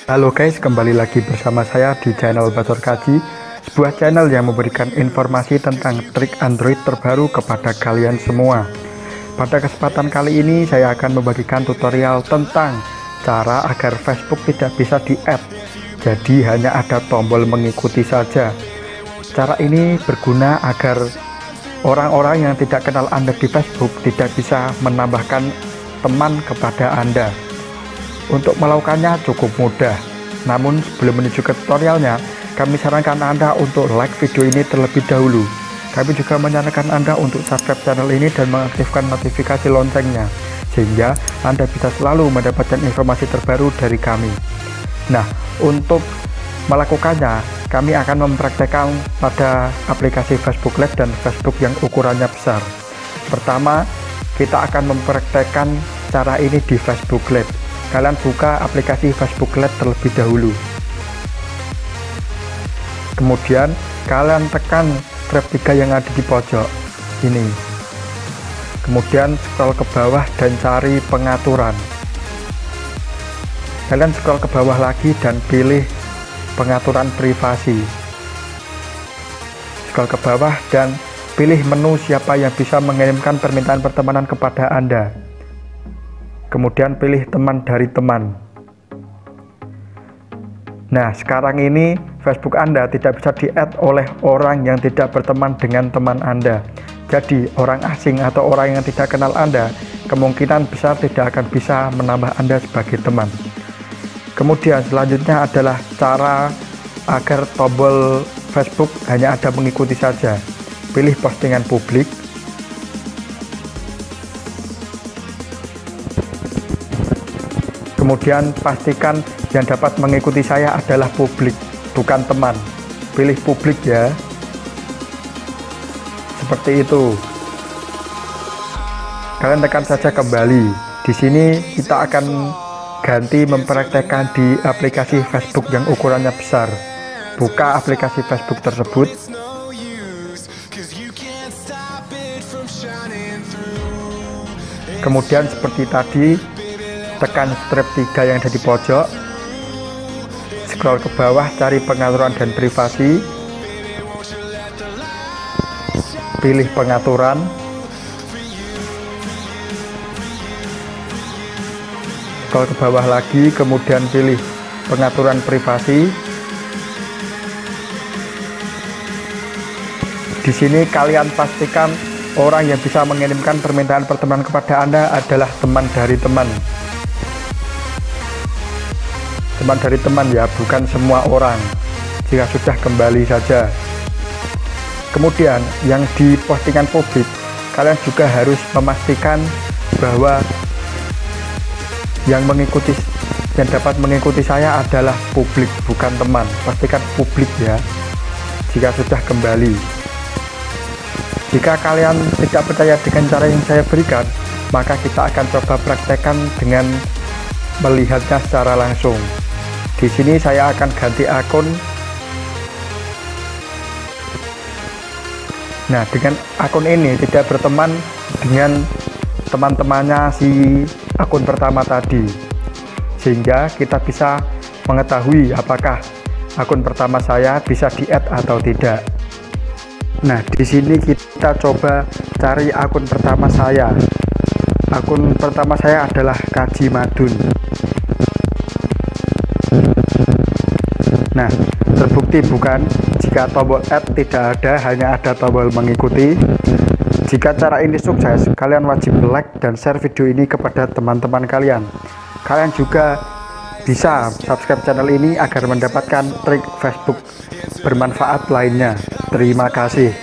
Halo guys, kembali lagi bersama saya di channel Bacor Kaji, sebuah channel yang memberikan informasi tentang trik Android terbaru kepada kalian semua. Pada kesempatan kali ini saya akan membagikan tutorial tentang cara agar Facebook tidak bisa di-add, jadi hanya ada tombol mengikuti saja. Cara ini berguna agar orang-orang yang tidak kenal Anda di Facebook tidak bisa menambahkan teman kepada Anda. Untuk melakukannya cukup mudah, namun sebelum menuju ke tutorialnya, kami sarankan Anda untuk like video ini terlebih dahulu. Kami juga menyarankan Anda untuk subscribe channel ini dan mengaktifkan notifikasi loncengnya, sehingga Anda bisa selalu mendapatkan informasi terbaru dari kami. Nah, untuk melakukannya, kami akan mempraktekkan pada aplikasi Facebook Lite dan Facebook yang ukurannya besar. Pertama, kita akan mempraktekkan cara ini di Facebook Lite. Kalian buka aplikasi Facebook Lite terlebih dahulu. Kemudian kalian tekan tab 3 yang ada di pojok ini. Kemudian scroll ke bawah dan cari pengaturan. Kalian scroll ke bawah lagi dan pilih pengaturan privasi. Scroll ke bawah dan pilih menu siapa yang bisa mengirimkan permintaan pertemanan kepada Anda. Kemudian pilih teman dari teman. Nah, sekarang ini Facebook Anda tidak bisa di-add oleh orang yang tidak berteman dengan teman Anda. Jadi, orang asing atau orang yang tidak kenal Anda kemungkinan besar tidak akan bisa menambah Anda sebagai teman. Kemudian selanjutnya adalah cara agar tombol Facebook hanya ada mengikuti saja. Pilih postingan publik. Kemudian pastikan yang dapat mengikuti saya adalah publik, bukan teman. Pilih publik ya. Seperti itu. Kalian tekan saja kembali. Di sini kita akan ganti mempraktekkan di aplikasi Facebook yang ukurannya besar. Buka aplikasi Facebook tersebut. Kemudian seperti tadi, tekan tab 3 yang ada di pojok, scroll ke bawah, cari pengaturan dan privasi, pilih pengaturan, scroll ke bawah lagi, kemudian pilih pengaturan privasi. Di sini kalian pastikan orang yang bisa mengirimkan permintaan pertemanan kepada Anda adalah teman dari teman. Teman dari teman ya, bukan semua orang. Jika sudah, kembali saja. Kemudian yang di postingan publik, kalian juga harus memastikan bahwa yang dapat mengikuti saya adalah publik, bukan teman. Pastikan publik ya. Jika sudah, kembali. Jika kalian tidak percaya dengan cara yang saya berikan, maka kita akan coba praktekkan dengan melihatnya secara langsung. Di sini saya akan ganti akun. Nah, dengan akun ini tidak berteman dengan teman-temannya si akun pertama tadi, sehingga kita bisa mengetahui apakah akun pertama saya bisa di-add atau tidak. Nah, di sini kita coba cari akun pertama saya. Akun pertama saya adalah Kaji Madun. Nah, terbukti bukan? Jika tombol add tidak ada, hanya ada tombol mengikuti. Jika cara ini sukses, kalian wajib like dan share video ini kepada teman-teman kalian. Kalian juga bisa subscribe channel ini agar mendapatkan trik Facebook bermanfaat lainnya. Terima kasih.